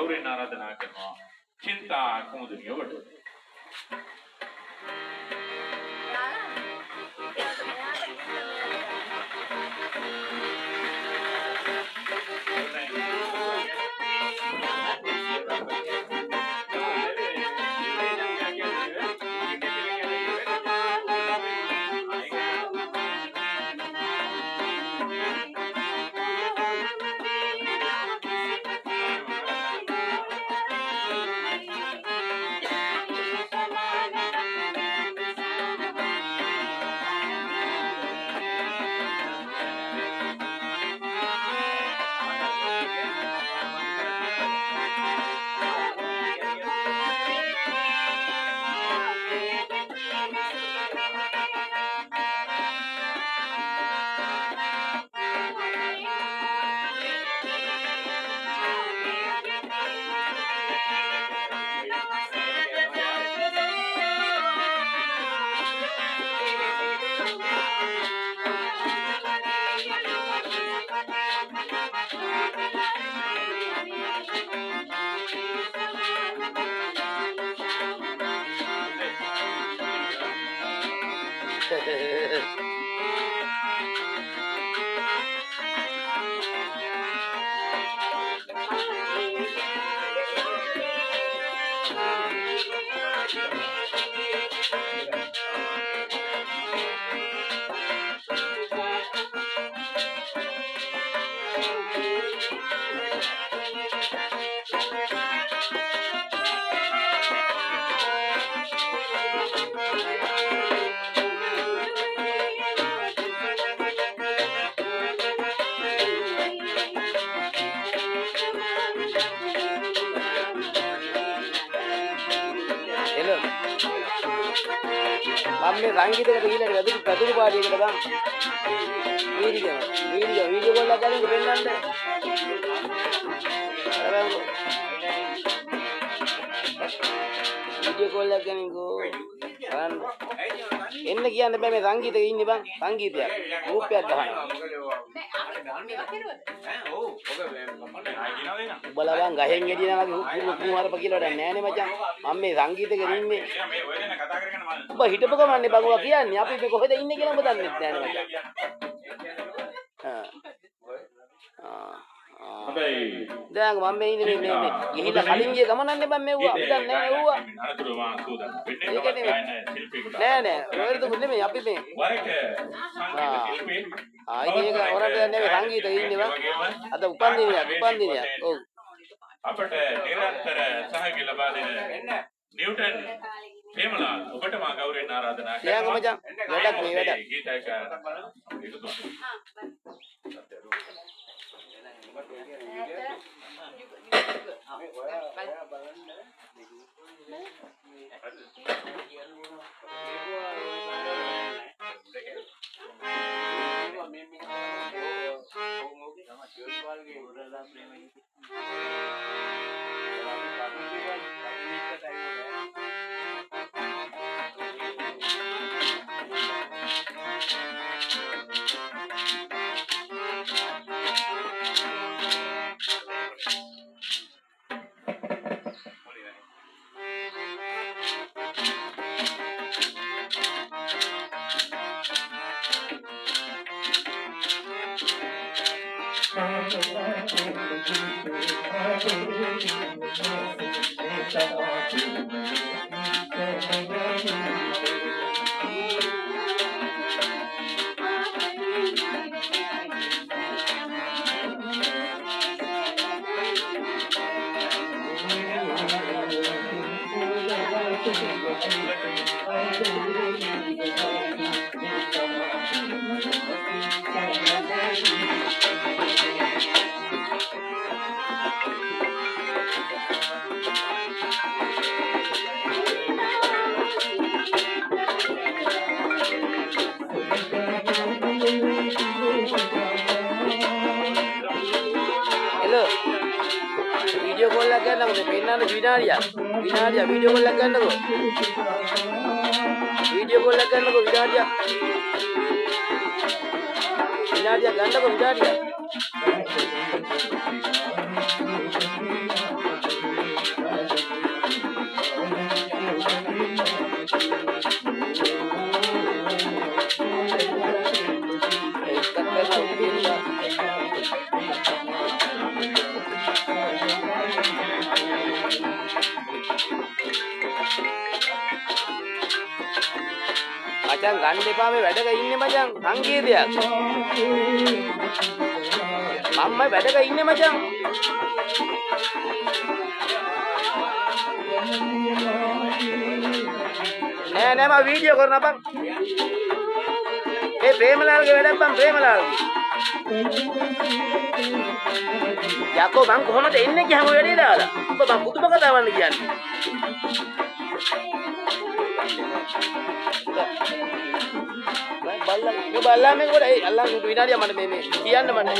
ගෞරවයෙන් ආරාධනා කරනවා චින්තා කුමුදුනිය ඔබට. මේ සංගීතයකට ගිහිල්ලා වැදුරු පාටියකට බං වීඩියෝ කෝල් එකක් ගන්න පෙන්නන්න වීඩියෝ කෝල් එකක් ගන්නකෝ එන්න කියන්න බෑ මේ සංගීතේ ඉන්නේ බං සංගීතයක් ගෲප් එකක් ගහනවා උඹලා බං ගහෙන් එදිනා වගේ හුකුමාරප කියලා වැඩක් නෑනේ මචං මම මේ සංගීතෙක ඉන්නේ උඹ හිටපු ගමන්නේ බං ඔයා කියන්නේ අපි මේ කොහෙද ඉන්නේ කියලා උඹ දන්නේ නෑනේ මචං හැබැයි දැන් මම මේ ඉන්නේ මේ ගිහිල්ලා කලින් ගිය ගමනන්නේ බං මෙව්වා අපි දන්නේ නෑ නෙව්වා අනතුරු මා සූදානම් වෙන්නේ නෑ ඔයරද නෙමෙයි අපි මේ වරක සංගීත ශිල්පී ඒක ඔරට නෙමෙයි සංගීතේ ඉන්නේ බං අද උපන්දිනයක් ඔව් අපට නිරන්තර සහයෝගය ලබා දෙන නිව්ටන් හේමලාල් ඔබට මා ගෞරවයෙන් ආරාධනා කරනවා. කියන්න මචං වැඩක් මේ වැඩක්. ගීතයක वीडियो कॉल लग गया मुझे पेन्ना ने विनाडिया वीडियो कॉल लग गया को वीडियो कॉल लग गया को विनाडिया गंड को विनाडिया මචං ගන්න එපා මේ වැඩක ඉන්නේ මචං සංකේතයක් මම වැඩක ඉන්නේ මචං නෑ නෑ මම වීඩියෝ කරනවා බං ඒ ප්‍රේමලාල්ගේ වැඩක් බං ප්‍රේමලාල්ගේ යකෝ මං කොහොමද එන්නේ කිය හැම වෙලේ දාලා ඔබ මං පුදුම කතාවක් කියන්නේ බල්ලා මේ කොට ඒ අල්ලන් විනාඩිය මට මේ කියන්න මට